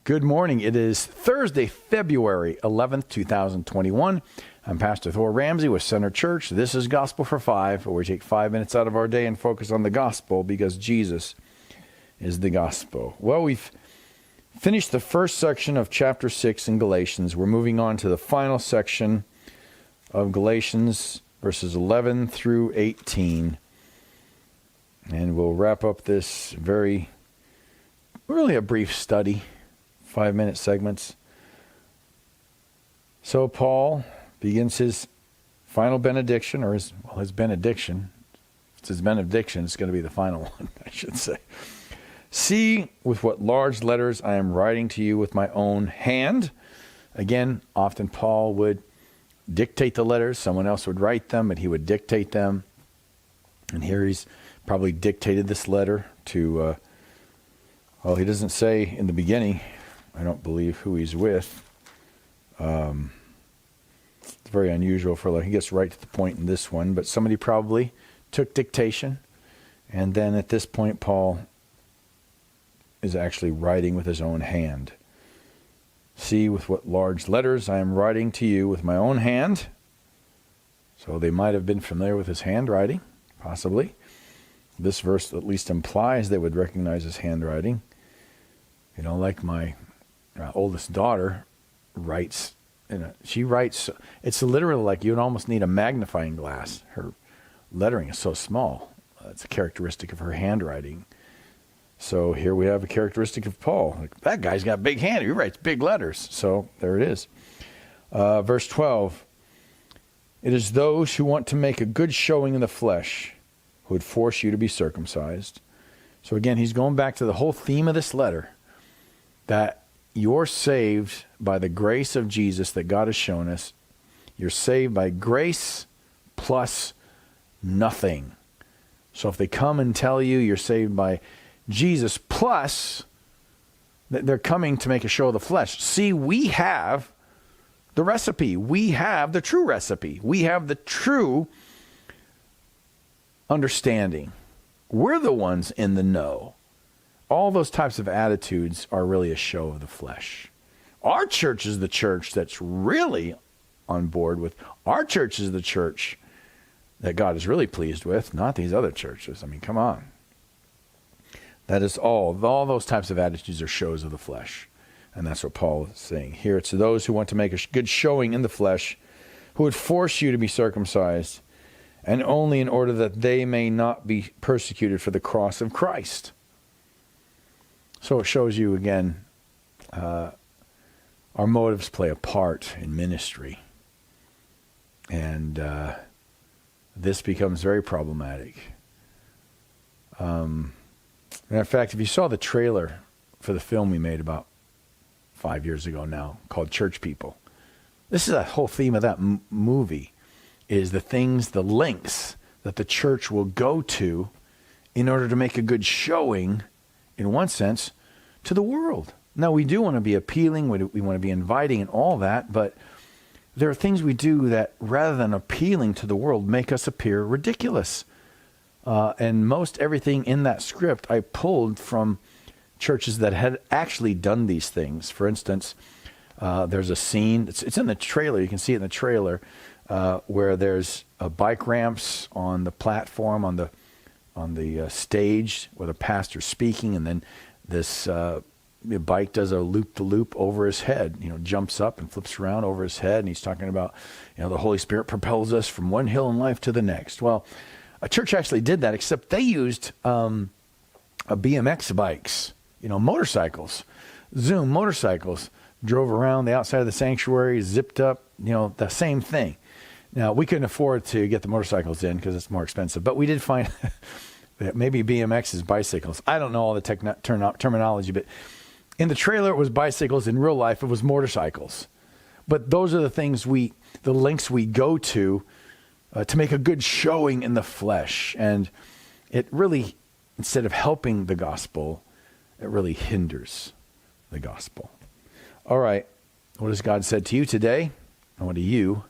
Good morning. It is Thursday, February 11th, 2021. I'm Pastor Thor Ramsey with Center Church. This is Gospel for Five, where we take 5 minutes out of our day and focus on the gospel because Jesus is the gospel. Well, we've finished the first section of chapter 6 in Galatians. We're moving on to the final section of Galatians, verses 11 through 18. And we'll wrap up this really a brief study. 5-minute segments. So Paul begins his final benediction, or his benediction. If it's his benediction, it's going to be the final one, I should say. See with what large letters I am writing to you with my own hand. Again, often Paul would dictate the letters. Someone else would write them, and he would dictate them. And here he's probably dictated this letter to, he doesn't say in the beginning, I don't believe, who he's with. It's very unusual he gets right to the point in this one, but somebody probably took dictation, and then at this point Paul is actually writing with his own hand. See with what large letters I am writing to you with my own hand. So they might have been familiar with his handwriting, possibly. This verse at least implies they would recognize his handwriting. Like my oldest daughter writes, she writes, it's literally like you'd almost need a magnifying glass. Her lettering is so small. It's a characteristic of her handwriting. So here we have a characteristic of Paul. That guy's got a big hand. He writes big letters. So there it is. Verse 12. It is those who want to make a good showing in the flesh who would force you to be circumcised. So again, he's going back to the whole theme of this letter, that you're saved by the grace of Jesus that God has shown us. You're saved by grace plus nothing. So if they come and tell you you're saved by Jesus plus, they're coming to make a show of the flesh. See, we have the recipe. We have the true recipe. We have the true understanding. We're the ones in the know. All those types of attitudes are really a show of the flesh. Our church is the church that's really on board with. Our church is the church that God is really pleased with, not these other churches. I mean, come on. That is all those types of attitudes are shows of the flesh. And that's what Paul is saying here. It's those who want to make a good showing in the flesh, who would force you to be circumcised, and only in order that they may not be persecuted for the cross of Christ. So it shows you again, our motives play a part in ministry. And this becomes very problematic. Matter of fact, if you saw the trailer for the film we made about 5 years ago now, called Church People, this is a whole theme of that movie, is the lengths that the church will go to in order to make a good showing, in one sense, to the world. Now, we do want to be appealing, we want to be inviting and all that, but there are things we do that, rather than appealing to the world, make us appear ridiculous. And most everything in that script I pulled from churches that had actually done these things. For instance, there's a scene, it's in the trailer, you can see it in the trailer, where there's bike ramps on the platform, on the stage where the pastor's speaking, and then this bike does a loop-the-loop over his head, jumps up and flips around over his head, and he's talking about, the Holy Spirit propels us from one hill in life to the next. Well, a church actually did that, except they used BMX bikes, motorcycles, Zoom motorcycles, drove around the outside of the sanctuary, zipped up, the same thing. Now, we couldn't afford to get the motorcycles in because it's more expensive, but we did find that maybe BMX is bicycles. I don't know all the terminology, but in the trailer it was bicycles. In real life, it was motorcycles. But those are the things the lengths we go to make a good showing in the flesh. And it really, instead of helping the gospel, it really hinders the gospel. All right, what has God said to you today? And what do you